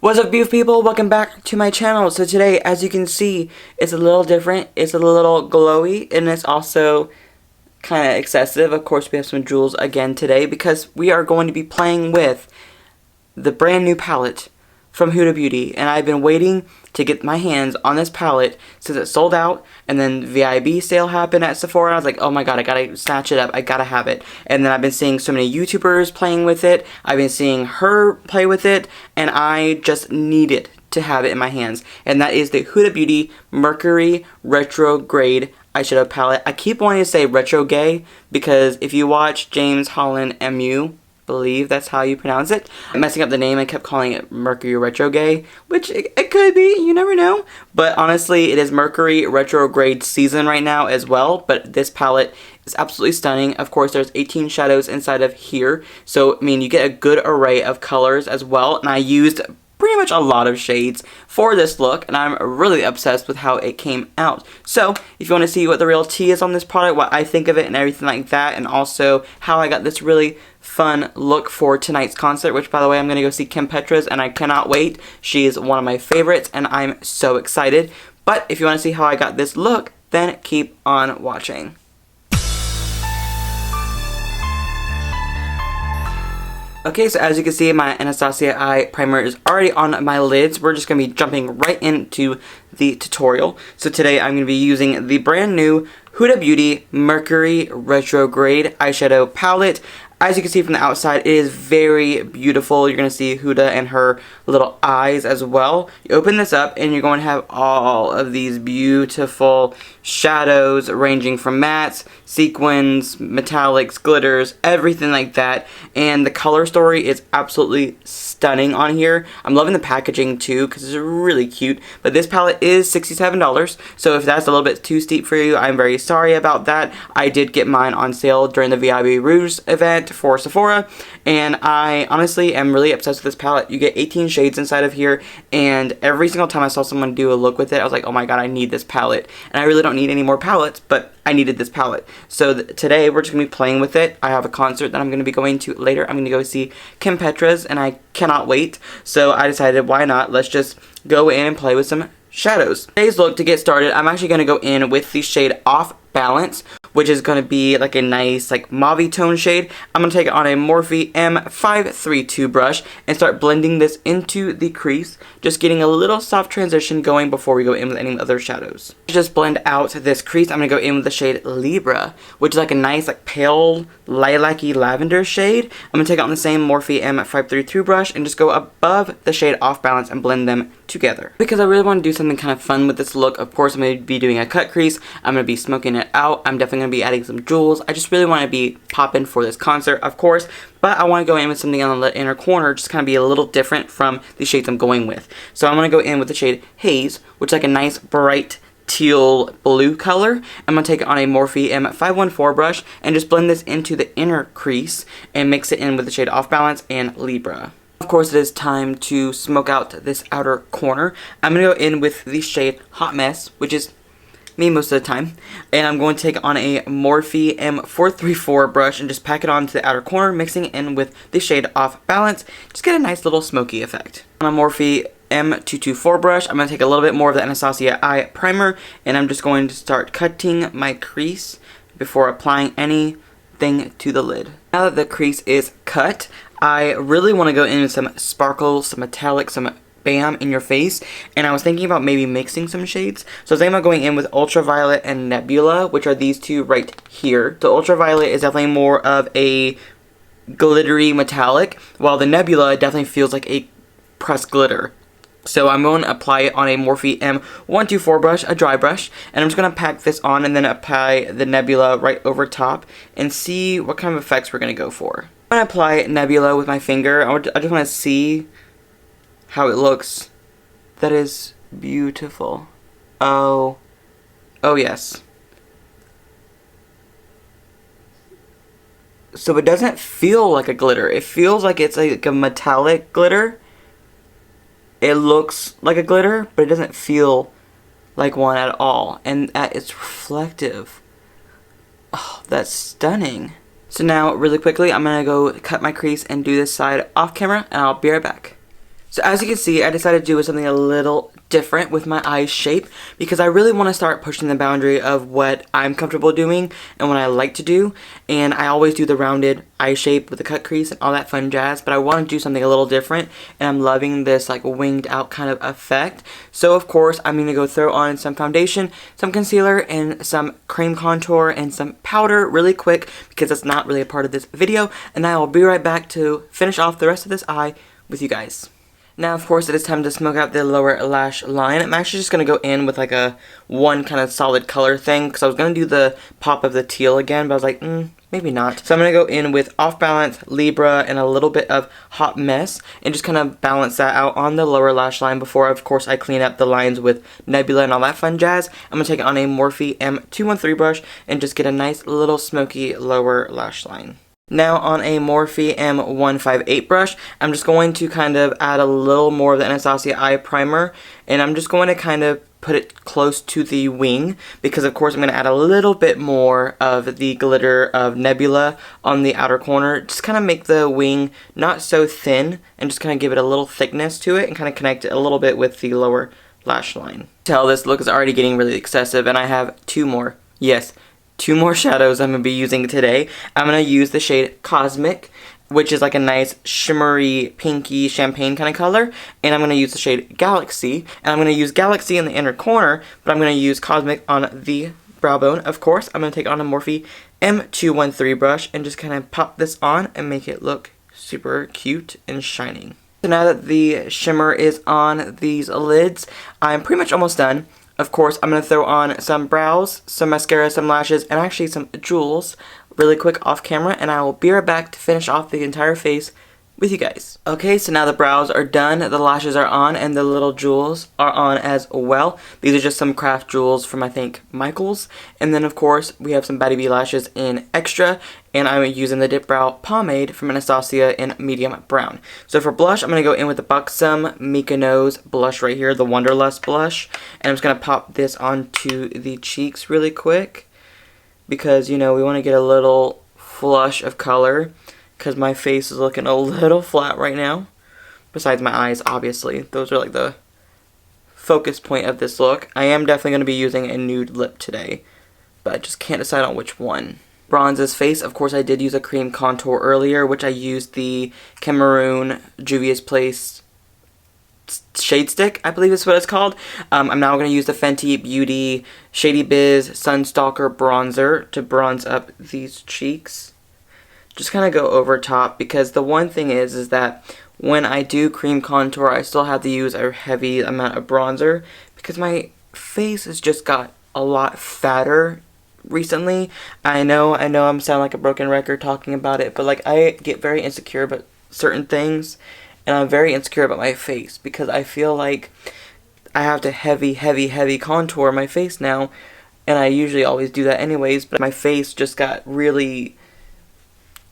What's up, beautiful people? Welcome back to my channel. So today, as you can see, it's a little different. It's a little glowy, and it's also kind of excessive. Of course, we have some jewels again today because we are going to be playing with the brand new palette from Huda Beauty, and I've been waiting to get my hands on this palette since it sold out, and then VIB sale happened at Sephora. I was like, oh my god, I gotta snatch it up, I gotta have it. And then I've been seeing so many YouTubers playing with it, I've been seeing her play with it, and I just needed to have it in my hands. And that is the Huda Beauty Mercury Retrograde eyeshadow palette. I keep wanting to say retro gay because if you watch James Holland MU, believe that's how you pronounce it. I'm messing up the name. I kept calling it Mercury Retrograde, which it could be, you never know. But honestly, it is Mercury Retrograde season right now as well, but this palette is absolutely stunning. Of course, there's 18 shadows inside of here, so I mean, you get a good array of colors as well, and I used pretty much a lot of shades for this look, and I'm really obsessed with how it came out. So if you want to see what the real tea is on this product, what I think of it and everything like that, and also how I got this really fun look for tonight's concert, which by the way, I'm going to go see PETRAS, and I cannot wait. She is one of my favorites, and I'm so excited. But if you want to see how I got this look, then keep on watching. Okay, so as you can see, my Anastacio eye primer is already on my lids. We're just going to be jumping right into the tutorial. So today I'm going to be using the brand new Huda Beauty Mercury Retrograde eyeshadow palette. As you can see from the outside, it is very beautiful. You're going to see Huda and her little eyes as well. You open this up and you're going to have all of these beautiful shadows ranging from mattes, sequins, metallics, glitters, everything like that. And the color story is absolutely stunning on here. I'm loving the packaging too because it's really cute. But this palette is $67, so if that's a little bit too steep for you, I'm very sorry about that. I did get mine on sale during the VIB Rouge event for Sephora, and I honestly am really obsessed with this palette. You get 18 shades inside of here, and every single time I saw someone do a look with it, I was like, oh my god, I need this palette. And I really don't need any more palettes, but I needed this palette. So today we're just going to be playing with it. I have a concert that I'm going to be going to later. I'm going to go see PETRAS, and I cannot wait. So I decided, why not? Let's just go in and play with some shadows. Today's look, to get started, I'm actually going to go in with the shade Off Balance, which is going to be like a nice like mauve tone shade. I'm going to take it on a Morphe M532 brush and start blending this into the crease, just getting a little soft transition going before we go in with any other shadows. To just blend out this crease, I'm going to go in with the shade Libra, which is like a nice like pale lilac-y lavender shade. I'm going to take it on the same Morphe M532 brush and just go above the shade Off Balance and blend them together. Because I really want to do something kind of fun with this look, of course I'm going to be doing a cut crease. I'm going to be smoking it out. I'm definitely going to be adding some jewels. I just really want to be popping for this concert, of course, but I want to go in with something on the inner corner, just kind of be a little different from the shades I'm going with. So I'm going to go in with the shade Haze, which is like a nice bright teal blue color. I'm going to take it on a Morphe M514 brush and just blend this into the inner crease and mix it in with the shade Off Balance and Libra. Of course, it is time to smoke out this outer corner. I'm going to go in with the shade Hot Mess, which is me most of the time, and I'm going to take on a Morphe M434 brush and just pack it onto the outer corner, mixing it in with the shade Off Balance. Just get a nice little smoky effect. On a Morphe M224 brush, I'm going to take a little bit more of the Anastacio eye primer, and I'm just going to start cutting my crease before applying anything to the lid. Now that the crease is cut, I really want to go in with some sparkle, some metallic, some bam in your face, and I was thinking about maybe mixing some shades. So I was thinking about going in with Ultraviolet and Nebula, which are these two right here. The Ultraviolet is definitely more of a glittery metallic, while the Nebula definitely feels like a pressed glitter. So I'm going to apply it on a Morphe M124 brush, a dry brush, and I'm just going to pack this on and then apply the Nebula right over top and see what kind of effects we're going to go for. I'm going to apply Nebula with my finger. I just want to see how it looks. That is beautiful. Oh yes. So it doesn't feel like a glitter. It feels like it's like a metallic glitter. It looks like a glitter, but it doesn't feel like one at all. And it's reflective. Oh, that's stunning. So now, really quickly, I'm going to go cut my crease and do this side off camera, and I'll be right back. So as you can see, I decided to do something a little different with my eye shape because I really want to start pushing the boundary of what I'm comfortable doing and what I like to do. And I always do the rounded eye shape with the cut crease and all that fun jazz, but I want to do something a little different, and I'm loving this like winged out kind of effect. So of course, I'm going to go throw on some foundation, some concealer, and some cream contour and some powder really quick because that's not really a part of this video, and I will be right back to finish off the rest of this eye with you guys. Now, of course, it is time to smoke out the lower lash line. I'm actually just going to go in with like a one kind of solid color thing because I was going to do the pop of the teal again, but I was like, maybe not. So I'm going to go in with Off Balance, Libra, and a little bit of Hot Mess and just kind of balance that out on the lower lash line before, of course, I clean up the lines with Nebula and all that fun jazz. I'm going to take it on a Morphe M213 brush and just get a nice little smoky lower lash line. Now on a Morphe M158 brush, I'm just going to kind of add a little more of the Anastacio eye primer, and I'm just going to kind of put it close to the wing because of course I'm going to add a little bit more of the glitter of Nebula on the outer corner. Just kind of make the wing not so thin and just kind of give it a little thickness to it and kind of connect it a little bit with the lower lash line. Tell this look is already getting really excessive, and I have two more shadows I'm going to be using today. I'm going to use the shade Cosmic, which is like a nice shimmery, pinky, champagne kind of color. And I'm going to use the shade Galaxy. And I'm going to use Galaxy in the inner corner, but I'm going to use Cosmic on the brow bone. Of course, I'm going to take on a Morphe M213 brush and just kind of pop this on and make it look super cute and shining. So now that the shimmer is on these lids, I'm pretty much almost done. Of course, I'm going to throw on some brows, some mascara, some lashes, and actually some jewels really quick off camera, and I will be right back to finish off the entire face with you guys. Okay, so now the brows are done, the lashes are on, and the little jewels are on as well. These are just some craft jewels from, I think, Michaels. And then, of course, we have some Batty Bee lashes in Extra, and I'm using the Dip Brow Pomade from Anastasia in medium brown. So for blush, I'm going to go in with the Buxom Mykonos blush right here, the Wanderlust blush. And I'm just going to pop this onto the cheeks really quick because, you know, we want to get a little flush of color, because my face is looking a little flat right now. Besides my eyes, obviously. Those are like the focus point of this look. I am definitely going to be using a nude lip today, but I just can't decide on which one. Bronze this face. Of course, I did use a cream contour earlier, which I used the Cameroon Juvia's Place Shade Stick, I believe is what it's called. I'm now going to use the Fenty Beauty Shady Biz Sunstalker Bronzer to bronze up these cheeks. Just kind of go over top, because the one thing is that when I do cream contour, I still have to use a heavy amount of bronzer because my face has just got a lot fatter recently. I know I'm sounding like a broken record talking about it, but like I get very insecure about certain things, and I'm very insecure about my face because I feel like I have to heavy contour my face now, and I usually always do that anyways, but my face just got really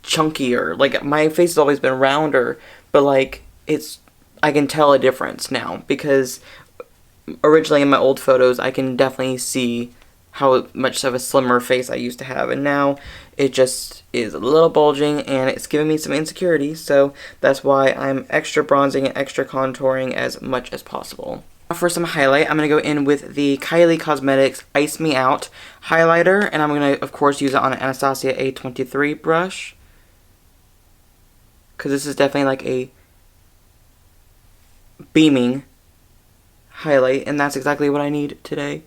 chunkier. Like, my face has always been rounder, but like I can tell a difference now because originally in my old photos I can definitely see how much of a slimmer face I used to have, and now it just is a little bulging and it's giving me some insecurity. So that's why I'm extra bronzing and extra contouring as much as possible. For some highlight, I'm going to go in with the Kylie Cosmetics Ice Me Out highlighter, and I'm going to of course use it on an Anastasia A23 brush, because this is definitely like a beaming highlight, and that's exactly what I need today.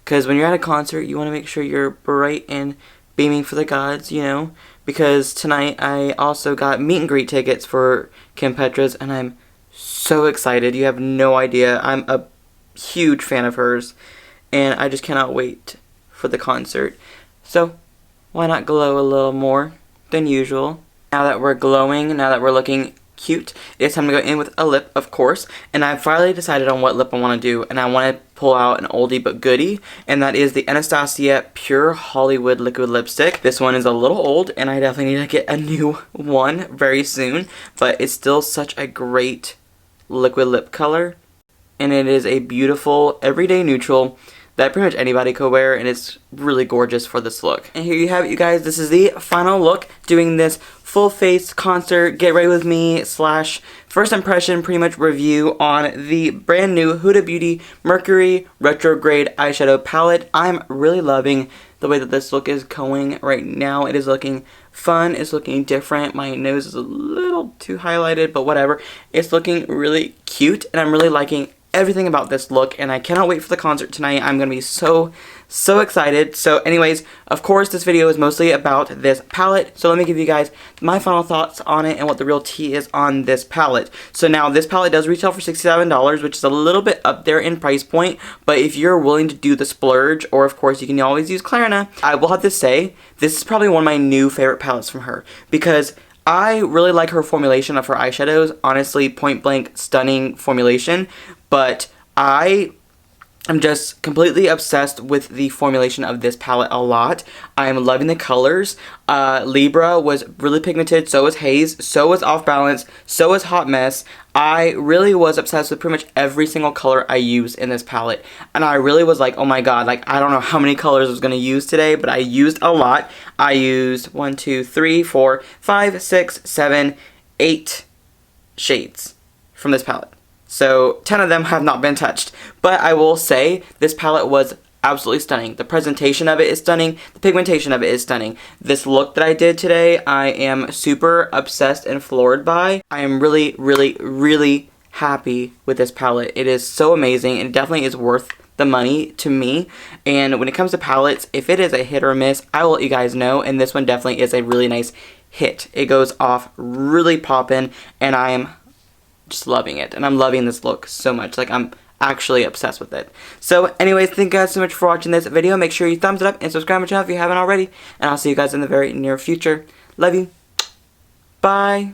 Because when you're at a concert, you want to make sure you're bright and beaming for the gods, you know. Because tonight I also got meet and greet tickets for Kim Petras, and I'm so excited. You have no idea. I'm a huge fan of hers, and I just cannot wait for the concert. So why not glow a little more than usual? Now that we're glowing, now that we're looking cute, it's time to go in with a lip, of course. And I've finally decided on what lip I want to do, and I want to pull out an oldie but goodie, and that is the Anastasia Pure Hollywood Liquid Lipstick. This one is a little old, and I definitely need to get a new one very soon, but it's still such a great liquid lip color, and it is a beautiful everyday neutral that pretty much anybody could wear, and it's really gorgeous for this look. And here you have it, you guys. This is the final look, doing this full face concert get ready with me / first impression pretty much review on the brand new Huda Beauty Mercury Retrograde eyeshadow palette. I'm really loving the way that this look is going right now. It is looking fun, it's looking different. My nose is a little too highlighted, but whatever. It's looking really cute, and I'm really liking everything about this look, and I cannot wait for the concert tonight. I'm gonna be so excited. So anyways, of course this video is mostly about this palette, so let me give you guys my final thoughts on it and what the real tea is on this palette. So now this palette does retail for $67, which is a little bit up there in price point, but if you're willing to do the splurge, or of course you can always use Klarna, I will have to say this is probably one of my new favorite palettes from her, because I really like her formulation of her eyeshadows. Honestly, point blank stunning formulation, but I am just completely obsessed with the formulation of this palette a lot. I am loving the colors. Libra was really pigmented, so was Haze, so was Off Balance, so was Hot Mess. I really was obsessed with pretty much every single color I used in this palette, and I really was like, oh my god, like I don't know how many colors I was going to use today, but I used a lot. I used 1, 2, 3, 4, 5, 6, 7, 8 shades from this palette. So 10 of them have not been touched, but I will say this palette was absolutely stunning. The presentation of it is stunning. The pigmentation of it is stunning. This look that I did today, I am super obsessed and floored by. I am really happy with this palette. It is so amazing, and it definitely is worth the money to me. And when it comes to palettes, if it is a hit or miss, I will let you guys know, and this one definitely is a really nice hit. It goes off really poppin', and I am just loving it, and I'm loving this look so much. Like, I'm actually obsessed with it. So anyways, thank you guys so much for watching this video. Make sure you thumbs it up and subscribe to my channel if you haven't already, and I'll see you guys in the very near future. Love you. Bye.